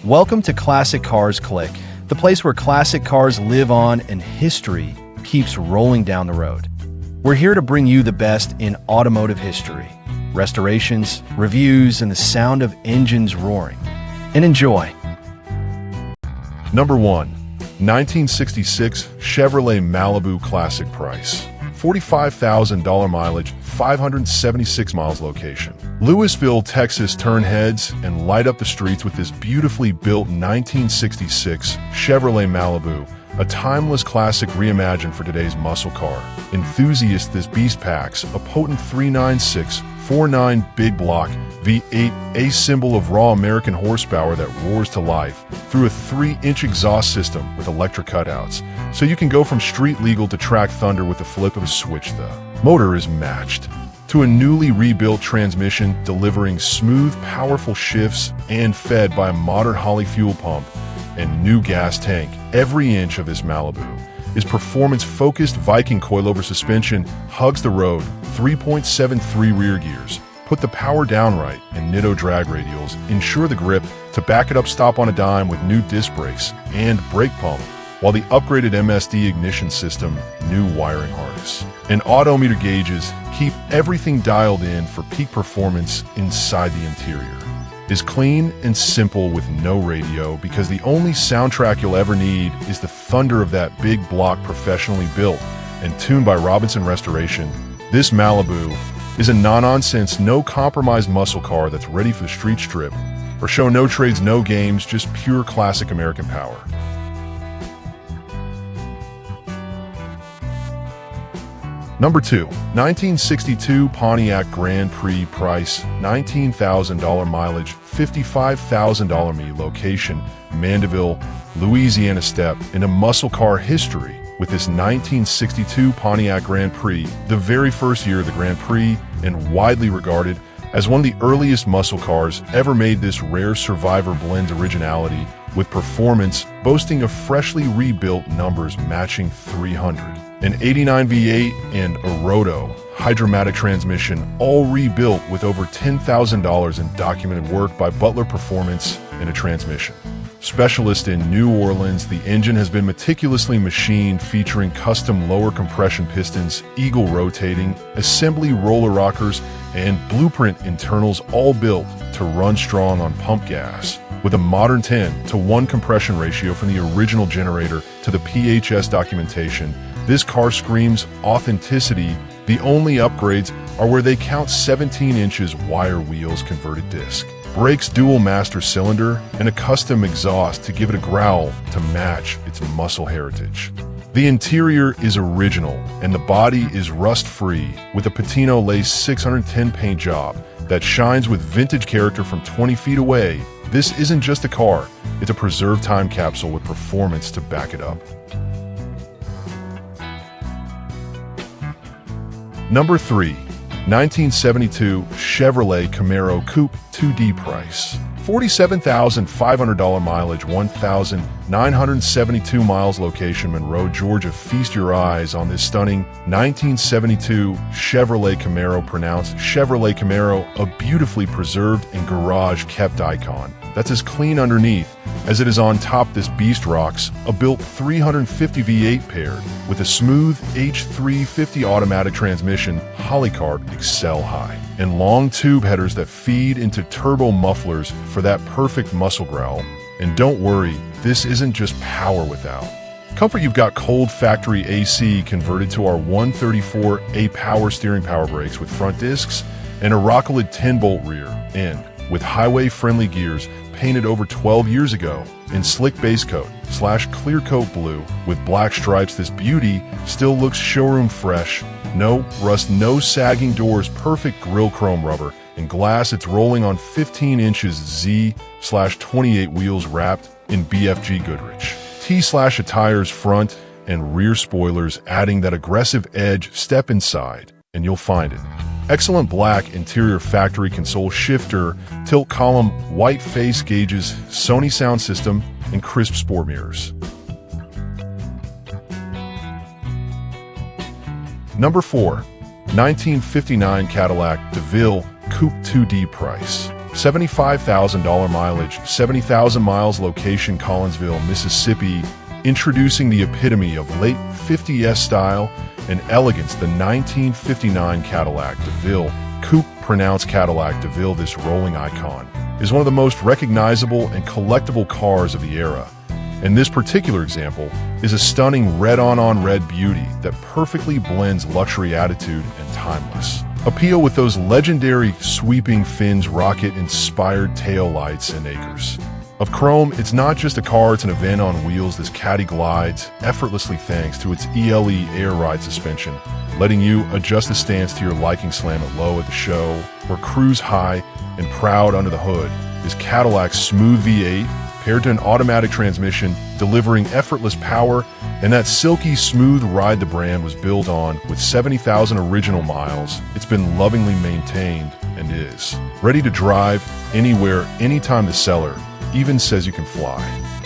Welcome to Classic Cars Click, the place where classic cars live on and history keeps rolling down the road. We're here to bring you the best in automotive history, restorations, reviews, and the sound of engines roaring. And enjoy. Number 1. 1966 Chevrolet Malibu Classic price. $45,000 mileage, 576 miles location. Louisville, Texas turn heads and light up the streets with this beautifully built 1966 Chevrolet Malibu, a timeless classic reimagined for today's muscle car. Enthusiast, this beast packs a potent 396-49 big block V8, a symbol of raw American horsepower that roars to life through a 3-inch exhaust system with electric cutouts, so you can go from street legal to track thunder with the flip of a switch. The motor is matched to a newly rebuilt transmission, delivering smooth, powerful shifts and fed by a modern Holley fuel pump and new gas tank. Every inch of this Malibu is performance-focused. Viking coilover suspension hugs the road, 3.73 rear gears put the power down right, and Nitto drag radials ensure the grip to back it up, stop on a dime with new disc brakes and brake pump, while the upgraded MSD ignition system, new wiring harness, and odometer gauges keep everything dialed in for peak performance. Inside, the interior is clean and simple with no radio, because the only soundtrack you'll ever need is the thunder of that big block, professionally built and tuned by Robinson Restoration. This Malibu is a no-nonsense, no-compromise muscle car that's ready for the street strip or show. No trades, no games, just pure classic American power. Number 2. 1962 Pontiac Grand Prix price, $19,000 mileage, $55,000 me location, Mandeville, Louisiana. Step into muscle car history with this 1962 Pontiac Grand Prix, the very first year of the Grand Prix, and widely regarded as one of the earliest muscle cars ever made. This rare survivor blends originality with performance, boasting of freshly rebuilt numbers matching 300. An 89 V8 and a Roto hydromatic transmission, all rebuilt with over $10,000 in documented work by Butler Performance in a transmission specialist in New Orleans. The engine has been meticulously machined, featuring custom lower compression pistons, eagle rotating, assembly roller rockers, and blueprint internals, all built to run strong on pump gas. With a modern 10-to-1 compression ratio from the original generator to the PHS documentation, this car screams authenticity. The only upgrades are where they count 17 inches wire wheels, converted disc brakes, dual master cylinder, and a custom exhaust to give it a growl to match its muscle heritage. The interior is original and the body is rust-free, with a Patino Lace 610 paint job that shines with vintage character from 20 feet away. This isn't just a car, it's a preserved time capsule with performance to back it up. Number 3. 1972 Chevrolet Camaro Coupe 2D price. $47,500 mileage, 1,972 miles location, Monroe, Georgia. Feast your eyes on this stunning 1972 Chevrolet Camaro, pronounced Chevrolet Camaro, a beautifully preserved and garage-kept icon that's as clean underneath as it is on top. This beast rocks a built 350 V8 paired with a smooth H350 automatic transmission, Holley carb, Excel high, and long tube headers that feed into turbo mufflers for that perfect muscle growl. And don't worry, this isn't just power without comfort. You've got cold factory AC converted to our 134A power steering, power brakes with front discs, and a Rocklid 10-bolt rear end with highway-friendly gears, painted over 12 years ago in slick base coat / clear coat blue with black stripes. This beauty still looks showroom fresh. No rust, no sagging doors, perfect grille chrome rubber and glass. It's rolling on 15 inches Z/28 wheels wrapped in BFG Goodrich T/A tires, front and rear spoilers, adding that aggressive edge. Step inside and you'll find it. Excellent black interior, factory console shifter, tilt column, white face gauges, Sony sound system, and crisp sport mirrors. Number 4. 1959 Cadillac DeVille Coupe 2D price. $75,000 mileage, 70,000 miles location, Collinsville, Mississippi. Introducing the epitome of late 50s style and elegance, the 1959 Cadillac DeVille Coupe, pronounced Cadillac DeVille. This rolling icon is one of the most recognizable and collectible cars of the era. And this particular example is a stunning red-on-red beauty that perfectly blends luxury attitude and timeless appeal with those legendary sweeping fins, rocket-inspired tail lights, and acres of chrome. It's not just a car, it's an event on wheels. This Caddy glides effortlessly thanks to its ELE air ride suspension, letting you adjust the stance to your liking, slam it low at the show, or cruise high and proud under the hood. This Cadillac's smooth V8 paired to an automatic transmission, delivering effortless power and that silky smooth ride the brand was built on. With 70,000 original miles, it's been lovingly maintained and is ready to drive anywhere, anytime. The seller even says you can fly.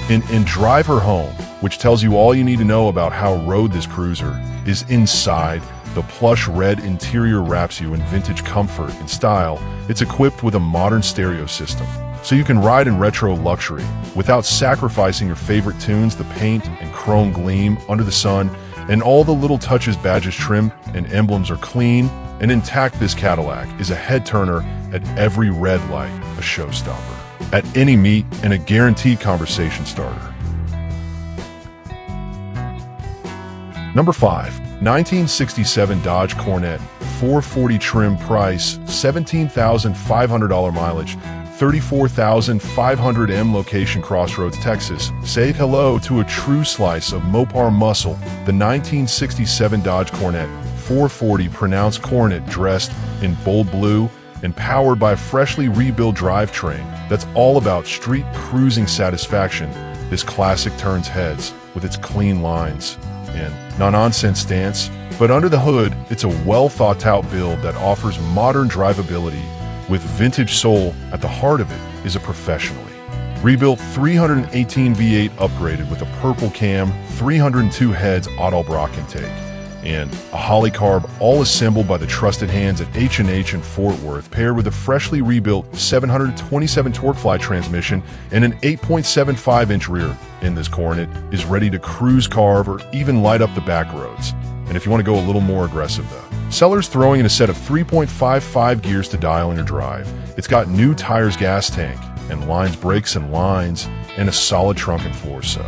In Drive Her Home, which tells you all you need to know about how rode this cruiser, is inside. The plush red interior wraps you in vintage comfort and style. It's equipped with a modern stereo system, so you can ride in retro luxury without sacrificing your favorite tunes. The paint and chrome gleam under the sun, and all the little touches, badges, trim, and emblems are clean and intact. This Cadillac is a head-turner at every red light, a showstopper at any meet, and a guaranteed conversation starter. Number 5. 1967 Dodge Coronet 440 trim, price $17,500, mileage 34,500 m, location Crossroads, Texas. Say hello to a true slice of Mopar muscle. The 1967 Dodge Coronet 440, pronounced Coronet, dressed in bold blue and powered by a freshly rebuilt drivetrain that's all about street cruising satisfaction. This classic turns heads with its clean lines and no-nonsense stance, but under the hood, it's a well-thought-out build that offers modern drivability with vintage soul. At the heart of it is a professionally rebuilt 318 V8 upgraded with a purple cam, 302 heads Autobrock intake, and a Holly carb, all assembled by the trusted hands at H&H in Fort Worth, paired with a freshly rebuilt 727 TorqueFly transmission and an 8.75-inch rear. In this Coronet is ready to cruise, carve, or even light up the back roads. And if you want to go a little more aggressive, though, seller's throwing in a set of 3.55 gears to dial in your drive. It's got new tires, gas tank, and lines, brakes and lines, and a solid trunk and floor. So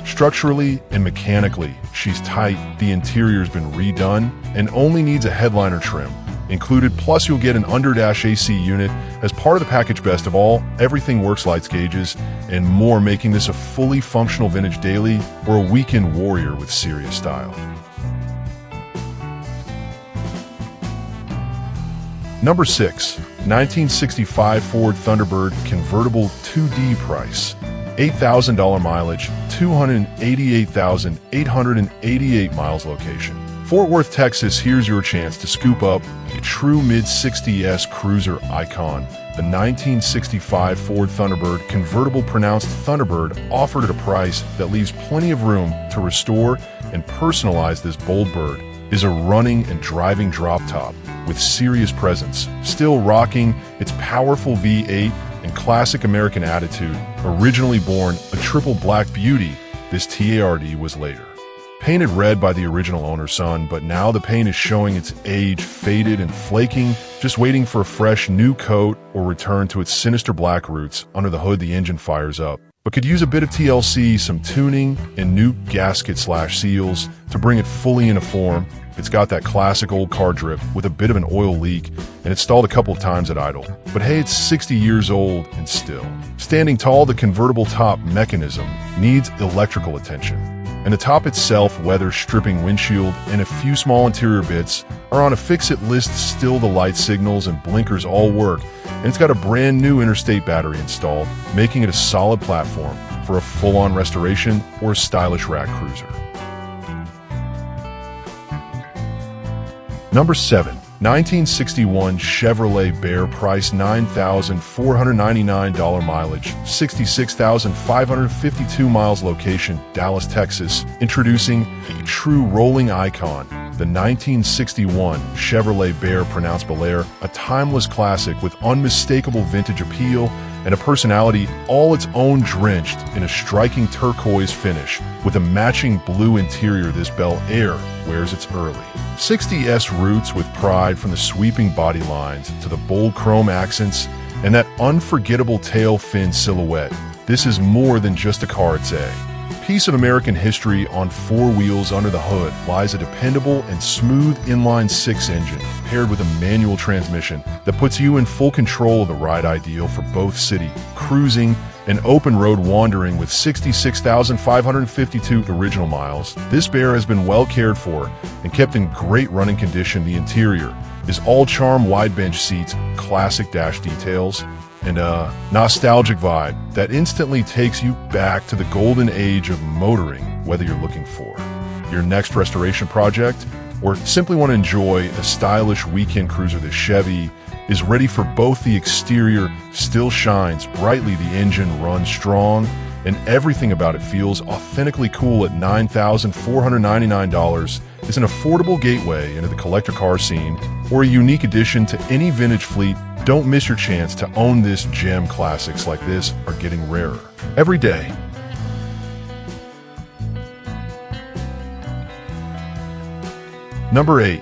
structurally and mechanically, she's tight. The interior's been redone and only needs a headliner trim included. Plus, you'll get an underdash AC unit as part of the package. Best of all, everything works, lights, gauges, and more, making this a fully functional vintage daily or a weekend warrior with serious style. Number 6. 1965 Ford Thunderbird convertible 2D, price $8,000, mileage 288,888 miles, location Fort Worth, Texas. Here's your chance to scoop up a true mid-60s cruiser icon. The 1965 Ford Thunderbird convertible, pronounced Thunderbird, offered at a price that leaves plenty of room to restore and personalize. This bold bird is a running and driving drop top with serious presence, still rocking its powerful V8 and classic American attitude. Originally born a triple black beauty, this TARD was later painted red by the original owner's son, but now the paint is showing its age, faded and flaking, just waiting for a fresh new coat or return to its sinister black roots. Under the hood, the engine fires up, but could use a bit of TLC, some tuning, and new gasket/seals to bring it fully into form. It's got that classic old car drip with a bit of an oil leak, and it's stalled a couple of times at idle. But hey, it's 60 years old and still standing tall. The convertible top mechanism needs electrical attention, and the top itself, weather stripping windshield, and a few small interior bits are on a fix-it list. Still, the light signals and blinkers all work, and it's got a brand new interstate battery installed, making it a solid platform for a full-on restoration or a stylish rack cruiser. Number 7. 1961 Chevrolet Bear, price $9,499, mileage 66,552 miles, location Dallas, Texas. Introducing a true rolling icon, the 1961 Chevrolet Bear, pronounced Belair, a timeless classic with unmistakable vintage appeal and a personality all its own, drenched in a striking turquoise finish. With a matching blue interior, this Bel Air wears its early 60s roots with pride, from the sweeping body lines to the bold chrome accents and that unforgettable tail fin silhouette. This is more than just a car, it's a piece of American history on four wheels. Under the hood lies a dependable and smooth inline-six engine paired with a manual transmission that puts you in full control of the ride, ideal for both city cruising and open road wandering. With 66,552 original miles, this Bear has been well cared for and kept in great running condition. The interior is all charm, wide bench seats, classic dash details, and a nostalgic vibe that instantly takes you back to the golden age of motoring. Whether you're looking for your next restoration project or simply want to enjoy a stylish weekend cruiser, this Chevy is ready for both. The exterior still shines brightly, the engine runs strong, and everything about it feels authentically cool. At $9,499 is an affordable gateway into the collector car scene or a unique addition to any vintage fleet. Don't miss your chance to own this gem. Classics like this are getting rarer every day. Number 8.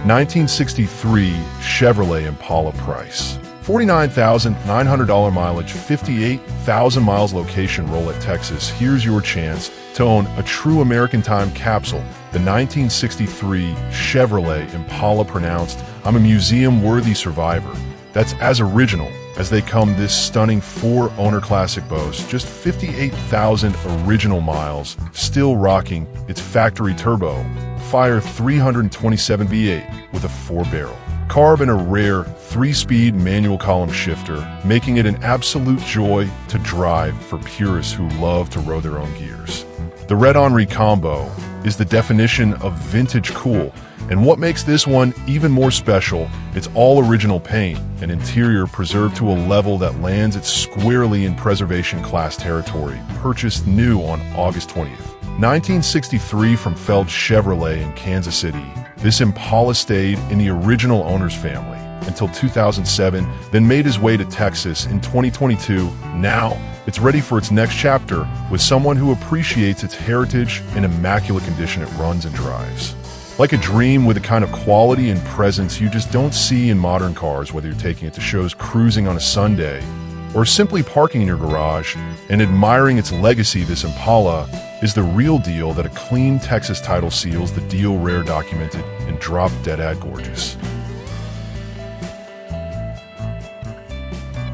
1963 Chevrolet Impala, price $49,900, mileage 58,000 miles, location Rolette, Texas. Here's your chance to own a true American time capsule, the 1963 Chevrolet Impala, pronounced I'm a museum-worthy survivor. That's as original as they come. This stunning four-owner classic boasts just 58,000 original miles, still rocking its factory turbo Fire 327 V8 with a 4-barrel carb and a rare 3-speed manual column shifter, making it an absolute joy to drive for purists who love to row their own gears. The Red Henri combo is the definition of vintage cool, and what makes this one even more special, it's all original paint and interior preserved to a level that lands it squarely in preservation class territory. Purchased new on August 20th. 1963 from Feld Chevrolet in Kansas City, this Impala stayed in the original owner's family until 2007, then made his way to Texas in 2022. Now, it's ready for its next chapter with someone who appreciates its heritage and immaculate condition it runs and drives. Like a dream, with a kind of quality and presence you just don't see in modern cars. Whether you're taking it to shows, cruising on a Sunday, or simply parking in your garage and admiring its legacy, this Impala is the real deal. That a clean Texas title seals the deal. Rare, documented, and drop dead-ad gorgeous.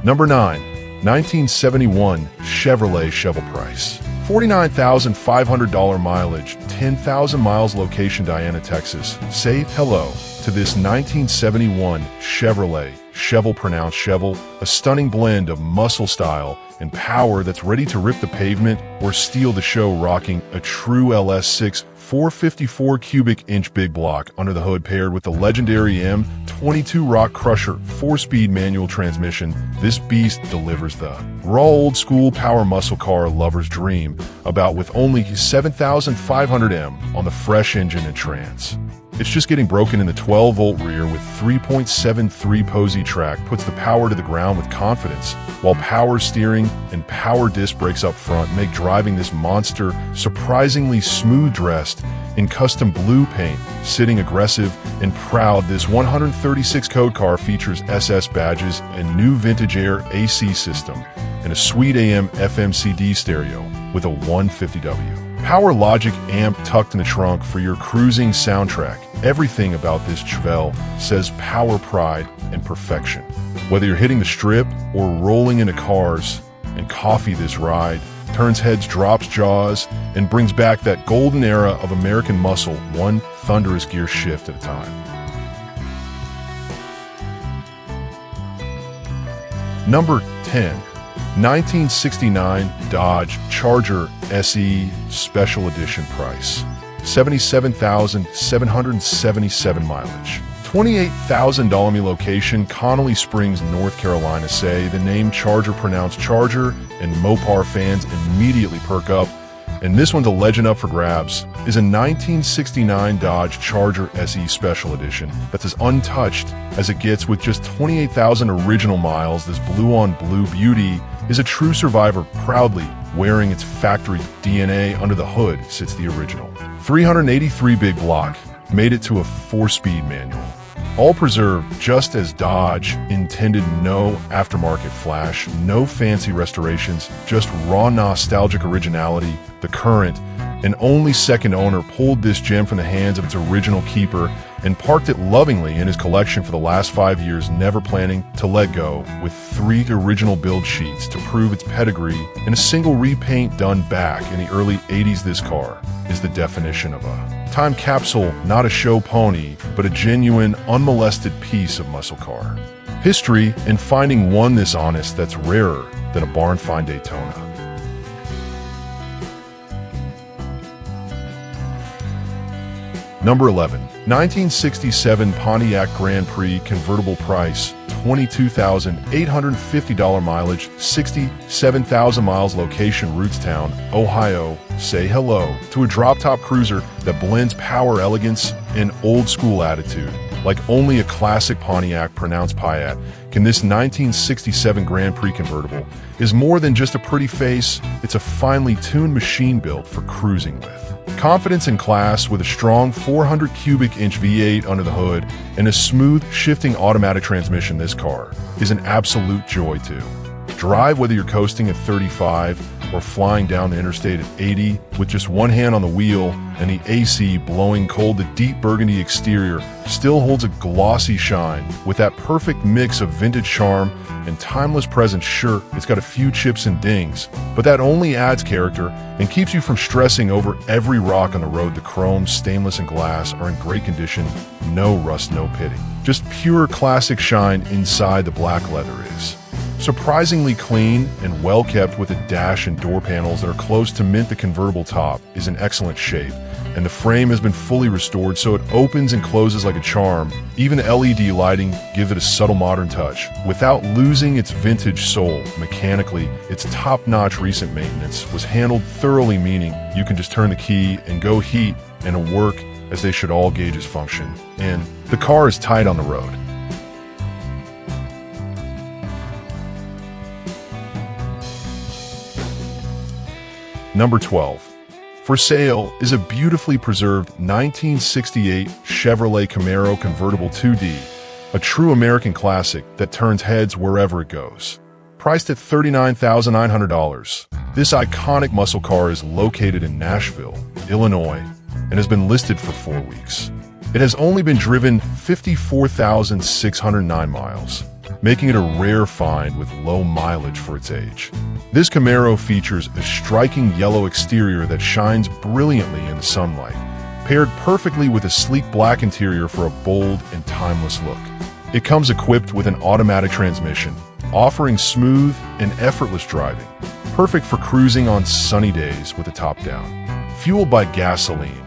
Number 9. 1971 Chevrolet Cheval, price $49,500, mileage 10,000 miles, location Diana, Texas. Say hello to this 1971 Chevrolet Cheval, pronounced Cheval, a stunning blend of muscle, style, and power that's ready to rip the pavement or steal the show. Rocking a true LS6 454 cubic inch big block under the hood, paired with the legendary M22 Rock Crusher 4-speed manual transmission, this beast delivers the raw old school power muscle car lovers dream about, with only 7,500 M on the fresh engine and trans. It's just getting broken in the 12-volt rear with 3.73 Posey track puts the power to the ground with confidence, while power steering and power disc brakes up front make driving this monster surprisingly smooth. Dressed in custom blue paint, sitting aggressive and proud, this 136 code car features SS badges and new vintage air AC system and a sweet AM/FM CD stereo with a 150W Power Logic amp tucked in the trunk for your cruising soundtrack. Everything about this Chevelle says power, pride, and perfection. Whether you're hitting the strip or rolling into cars and coffee, this ride turns heads, drops jaws, and brings back that golden era of American muscle, one thunderous gear shift at a time. Number 10. 1969 Dodge Charger SE Special Edition, price $77,777, mileage 28,000, location Connolly Springs, North Carolina. Say the name Charger, pronounced Charger, and Mopar fans immediately perk up And this one's a legend up for grabs, is a 1969 Dodge Charger SE Special Edition that's as untouched as it gets with just 28,000 original miles. This blue-on-blue beauty is a true survivor, proudly wearing its factory DNA. Under the hood sits the original 383 big block, made it to a 4-speed manual. All preserved just as Dodge intended. No aftermarket flash, no fancy restorations, just raw nostalgic originality. The current and only second owner pulled this gem from the hands of its original keeper and parked it lovingly in his collection for the last 5 years, never planning to let go, with 3 original build sheets to prove its pedigree and a single repaint done back in the early 80s. This car is the definition of a time capsule, not a show pony, but a genuine, unmolested piece of muscle car history, and finding one this honest that's rarer than a barn find Daytona. Number 11, 1967 Pontiac Grand Prix convertible price, $22,850 mileage, 67,000 miles, location Rootstown, Ohio. Say hello to a drop-top cruiser that blends power, elegance, and old-school attitude. Like only a classic Pontiac, pronounced Piat, can this 1967 Grand Prix convertible is more than just a pretty face. It's a finely tuned machine built for cruising with confidence and class, with a strong 400 cubic inch V8 under the hood and a smooth shifting automatic transmission. This car is an absolute joy to drive, whether you're coasting at 35 or flying down the interstate at 80 with just one hand on the wheel and the AC blowing cold. The deep burgundy exterior still holds a glossy shine with that perfect mix of vintage charm and timeless presence. Sure, it's got a few chips and dings, but that only adds character and keeps you from stressing over every rock on the road. The chrome, stainless, and glass are in great condition. No rust, no pitting. Just pure classic shine inside. The black leather is surprisingly clean and well kept, with a dash and door panels that are close to mint. The convertible top is in excellent shape, and the frame has been fully restored so it opens and closes like a charm. Even the LED lighting gives it a subtle modern touch without losing its vintage soul. Mechanically, its top-notch. Recent maintenance was handled thoroughly, meaning you can just turn the key and go. Heat and it'll work as they should. All gauges function, and the car is tight on the road. Number 12. For sale is a beautifully preserved 1968 Chevrolet Camaro convertible 2D, a true American classic that turns heads wherever it goes. Priced at $39,900, this iconic muscle car is located in Nashville, Illinois, and has been listed for 4 weeks. It has only been driven 54,609 miles, making it a rare find with low mileage for its age. This Camaro features a striking yellow exterior that shines brilliantly in the sunlight, paired perfectly with a sleek black interior for a bold and timeless look. It comes equipped with an automatic transmission, offering smooth and effortless driving, perfect for cruising on sunny days with the top down. Fueled by gasoline,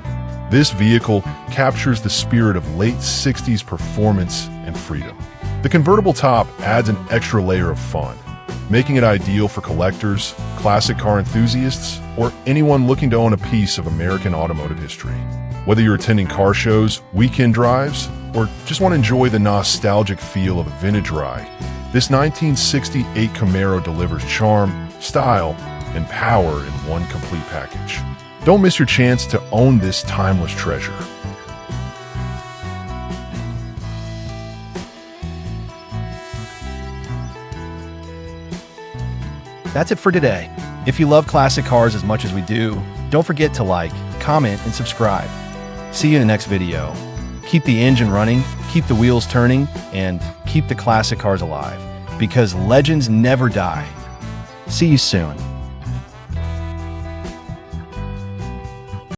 this vehicle captures the spirit of late 60s performance and freedom. The convertible top adds an extra layer of fun, making it ideal for collectors, classic car enthusiasts, or anyone looking to own a piece of American automotive history. Whether you're attending car shows, weekend drives, or just want to enjoy the nostalgic feel of a vintage ride, this 1968 Camaro delivers charm, style, and power in one complete package. Don't miss your chance to own this timeless treasure. That's it for today. If you love classic cars as much as we do, don't forget to like, comment, and subscribe. See you in the next video. Keep the engine running, keep the wheels turning, and keep the classic cars alive, because legends never die. See you soon.